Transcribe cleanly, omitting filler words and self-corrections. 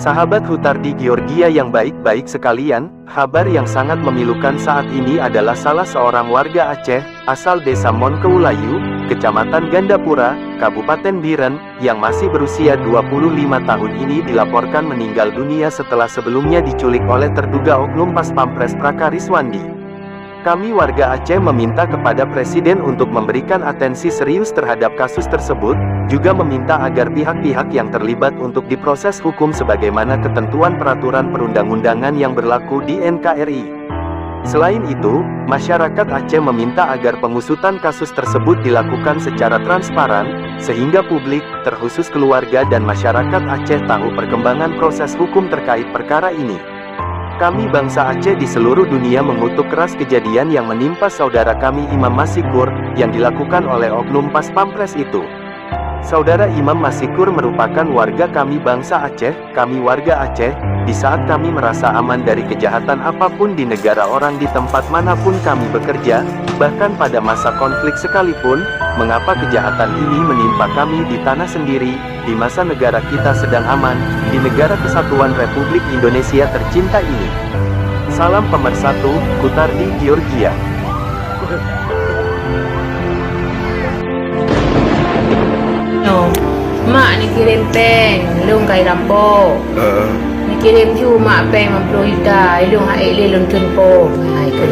Sahabat Hutardi Georgia yang baik-baik sekalian, kabar yang sangat memilukan saat ini adalah salah seorang warga Aceh, asal desa Monkeulayu, Kecamatan Gandapura, Kabupaten Biren, yang masih berusia 25 tahun ini dilaporkan meninggal dunia setelah sebelumnya diculik oleh terduga oknum Pas Pampres Prakariswandi. Kami warga Aceh meminta kepada Presiden untuk memberikan atensi serius terhadap kasus tersebut, juga meminta agar pihak-pihak yang terlibat untuk diproses hukum sebagaimana ketentuan peraturan perundang-undangan yang berlaku di NKRI. Selain itu, masyarakat Aceh meminta agar pengusutan kasus tersebut dilakukan secara transparan, sehingga publik, terkhusus keluarga dan masyarakat Aceh tahu perkembangan proses hukum terkait perkara ini. Kami bangsa Aceh di seluruh dunia mengutuk keras kejadian yang menimpa saudara kami Imam Masikur, yang dilakukan oleh oknum Pas Pampres itu. Saudara Imam Masikur merupakan warga kami bangsa Aceh, kami warga Aceh, di saat kami merasa aman dari kejahatan apapun di negara orang di tempat manapun kami bekerja, bahkan pada masa konflik sekalipun, mengapa kejahatan ini menimpa kami di tanah sendiri, di masa negara kita sedang aman, di negara kesatuan Republik Indonesia tercinta ini. Salam Pemersatu, Hutardi Georgia. No, mak ni kirim peng, lung kai rampo. Ni kirim ju mak peng 50 juta, lung hai le lung chun po. Hai ke